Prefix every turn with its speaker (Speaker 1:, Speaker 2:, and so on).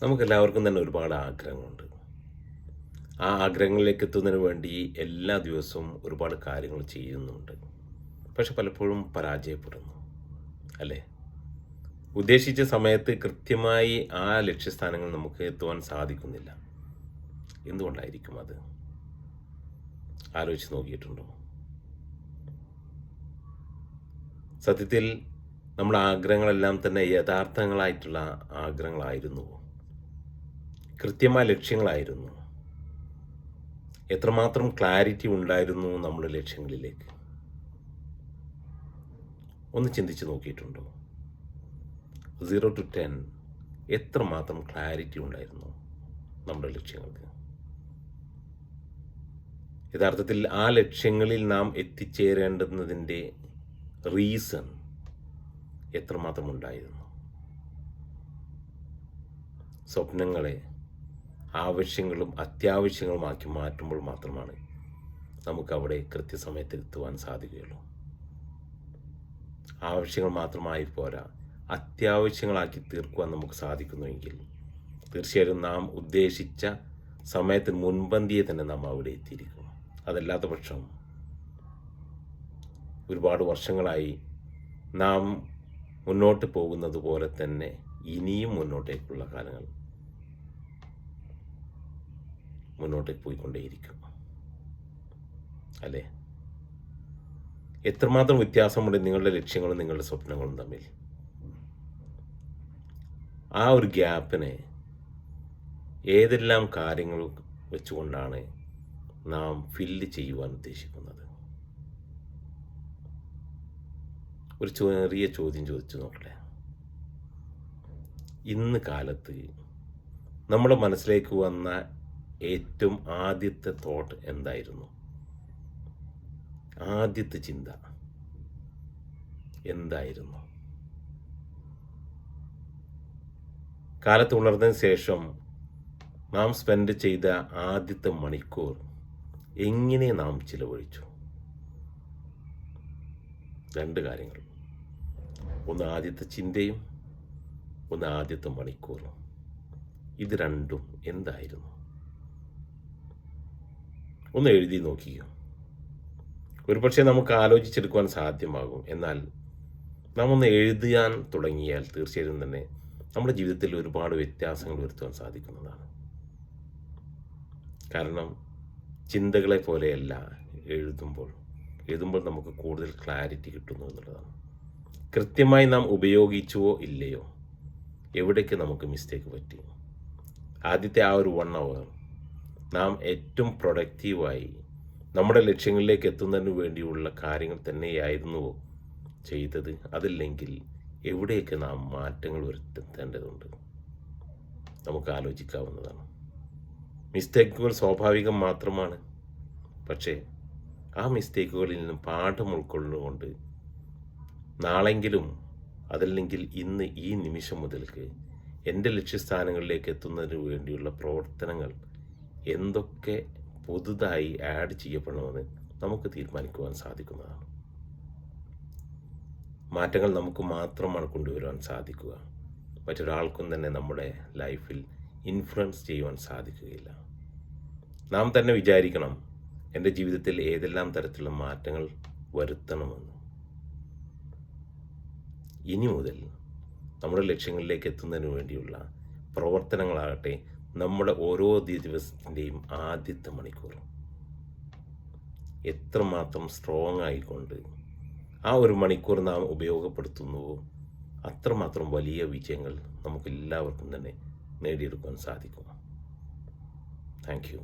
Speaker 1: നമുക്കെല്ലാവർക്കും തന്നെ ഒരുപാട് ആഗ്രഹങ്ങളുണ്ട്. ആ ആഗ്രഹങ്ങളിലേക്ക് എത്തുന്നതിന് വേണ്ടി എല്ലാ ദിവസവും ഒരുപാട് കാര്യങ്ങൾ ചെയ്യുന്നുണ്ട്. പക്ഷെ പലപ്പോഴും പരാജയപ്പെടുന്നു. അല്ലേ? ഉദ്ദേശിച്ച സമയത്ത് കൃത്യമായി ആ ലക്ഷ്യസ്ഥാനങ്ങൾ നമുക്ക് എത്തുവാൻ സാധിക്കുന്നില്ല. എന്തുകൊണ്ടായിരിക്കും അത്? ആലോചിച്ച് നോക്കിയിട്ടുണ്ടോ? സത്യത്തിൽ നമ്മുടെ ആഗ്രഹങ്ങളെല്ലാം തന്നെ യഥാർത്ഥങ്ങളായിട്ടുള്ള ആഗ്രഹങ്ങളായിരുന്നുവോ? കൃത്യമായ ലക്ഷ്യങ്ങളായിരുന്നു? എത്രമാത്രം ക്ലാരിറ്റി ഉണ്ടായിരുന്നു നമ്മുടെ ലക്ഷ്യങ്ങളിലേക്ക്? ഒന്ന് ചിന്തിച്ച് നോക്കിയിട്ടുണ്ടോ? 0 to 10 എത്രമാത്രം ക്ലാരിറ്റി ഉണ്ടായിരുന്നു നമ്മുടെ ലക്ഷ്യങ്ങൾക്ക്? യഥാർത്ഥത്തിൽ ആ ലക്ഷ്യങ്ങളിൽ നാം എത്തിച്ചേരേണ്ടുന്നതിൻ്റെ റീസൺ എത്രമാത്രം ഉണ്ടായിരുന്നു? സ്വപ്നങ്ങളെ ആവശ്യങ്ങളും അത്യാവശ്യങ്ങളുമാക്കി മാറ്റുമ്പോൾ മാത്രമാണ് നമുക്കവിടെ കൃത്യസമയത്ത് എത്തുവാൻ സാധിക്കുകയുള്ളൂ. ആവശ്യങ്ങൾ മാത്രമായി പോരാ, അത്യാവശ്യങ്ങളാക്കി തീർക്കുവാൻ നമുക്ക് സാധിക്കുന്നുവെങ്കിൽ തീർച്ചയായും നാം ഉദ്ദേശിച്ച സമയത്തിന് മുൻപന്തിയെ തന്നെ നാം അവിടെ എത്തിയിരിക്കും. അതല്ലാത്ത പക്ഷം ഒരുപാട് വർഷങ്ങളായി നാം മുന്നോട്ട് പോകുന്നത് പോലെ തന്നെ ഇനിയും മുന്നോട്ടേക്കുള്ള കാലങ്ങൾ മുന്നോട്ടേക്ക് പോയിക്കൊണ്ടേയിരിക്കും. അല്ലേ? എത്രമാത്രം വ്യത്യാസമുണ്ട് നിങ്ങളുടെ ലക്ഷ്യങ്ങളും നിങ്ങളുടെ സ്വപ്നങ്ങളും തമ്മിൽ? ആ ഒരു ഗ്യാപ്പിനെ ഏതെല്ലാം കാര്യങ്ങൾ വെച്ചുകൊണ്ടാണ് നാം ഫില്ല് ചെയ്യുവാൻ ഉദ്ദേശിക്കുന്നത്? ഒരു ചെറിയ ചോദ്യം ചോദിച്ചു നോക്കട്ടെ. ഇന്ന് കാലത്ത് നമ്മുടെ മനസ്സിലേക്ക് വന്ന ഏറ്റവും ആദ്യത്തെ തോട്ട് എന്തായിരുന്നു? ആദ്യത്തെ ചിന്ത എന്തായിരുന്നു? കാലത്ത് ഉണർന്നതിന് ശേഷം നാം സ്പെൻഡ് ചെയ്ത ആദ്യത്തെ മണിക്കൂർ എങ്ങനെ നാം ചിലവഴിച്ചു? രണ്ട് കാര്യങ്ങൾ. ഒന്ന് ആദ്യത്തെ ചിന്തയും ഒന്ന് ആദ്യത്തെ മണിക്കൂറും. ഇത് രണ്ടും എന്തായിരുന്നു? ഒന്ന് എഴുതി നോക്കിയോ? ഒരുപക്ഷെ നമുക്ക് ആലോചിച്ചെടുക്കുവാൻ സാധ്യമാകും. എന്നാൽ നാം ഒന്ന് എഴുതാൻ തുടങ്ങിയാൽ തീർച്ചയായും തന്നെ നമ്മുടെ ജീവിതത്തിൽ ഒരുപാട് വ്യത്യാസങ്ങൾ വരുത്തുവാൻ സാധിക്കുന്നതാണ്. കാരണം ചിന്തകളെ പോലെയല്ല എഴുതുമ്പോൾ നമുക്ക് കൂടുതൽ ക്ലാരിറ്റി കിട്ടുന്നു എന്നുള്ളതാണ്. കൃത്യമായി നാം ഉപയോഗിച്ചുവോ ഇല്ലയോ, എവിടേക്ക് നമുക്ക് മിസ്റ്റേക്ക് പറ്റി, ആദ്യത്തെ ആ ഒരു 1 hour നാം ഏറ്റവും പ്രൊഡക്റ്റീവായി നമ്മുടെ ലക്ഷ്യങ്ങളിലേക്ക് എത്തുന്നതിന് വേണ്ടിയുള്ള കാര്യങ്ങൾ തന്നെയായിരുന്നുവോ ചെയ്തത്? അതല്ലെങ്കിൽ എവിടെയൊക്കെ നാം മാറ്റങ്ങൾ വരുത്തേണ്ടതുണ്ട്? നമുക്ക് ആലോചിക്കാവുന്നതാണ്. മിസ്റ്റേക്കുകൾ സ്വാഭാവികം മാത്രമാണ്. പക്ഷേ ആ മിസ്റ്റേക്കുകളിൽ നിന്നും പാഠം ഉൾക്കൊള്ളുകൊണ്ട് നാളെങ്കിലും അതല്ലെങ്കിൽ ഇന്ന് ഈ നിമിഷം മുതൽക്ക് എൻ്റെ ലക്ഷ്യസ്ഥാനങ്ങളിലേക്ക് എത്തുന്നതിന് വേണ്ടിയുള്ള പ്രവർത്തനങ്ങൾ എന്തൊക്കെ പുതുതായി ആഡ് ചെയ്യപ്പെടണമെന്ന് നമുക്ക് തീരുമാനിക്കുവാൻ സാധിക്കുന്നതാണ്. മാറ്റങ്ങൾ നമുക്ക് മാത്രമാണ് കൊണ്ടുവരുവാൻ സാധിക്കുക. മറ്റൊരാൾക്കും തന്നെ നമ്മുടെ ലൈഫിൽ ഇൻഫ്ലുവൻസ് ചെയ്യുവാൻ സാധിക്കുകയില്ല. നാം തന്നെ വിചാരിക്കണം, എൻ്റെ ജീവിതത്തിൽ ഏതെല്ലാം തരത്തിലുള്ള മാറ്റങ്ങൾ വരുത്തണമെന്ന്. ഇനി മുതൽ നമ്മുടെ ലക്ഷ്യങ്ങളിലേക്ക് എത്തുന്നതിന് വേണ്ടിയുള്ള പ്രവർത്തനങ്ങളാകട്ടെ നമ്മുടെ ഓരോ ദിവസത്തിൻ്റെയും ആദ്യത്തെ മണിക്കൂർ എത്രമാത്രം സ്ട്രോങ് ആയിക്കൊണ്ട് ആ ഒരു മണിക്കൂർ നാം ഉപയോഗപ്പെടുത്തുന്നുവോ അത്രമാത്രം വലിയ വിജയങ്ങൾ നമുക്കെല്ലാവർക്കും തന്നെ നേടിയെടുക്കാൻ സാധിക്കും. Thank you.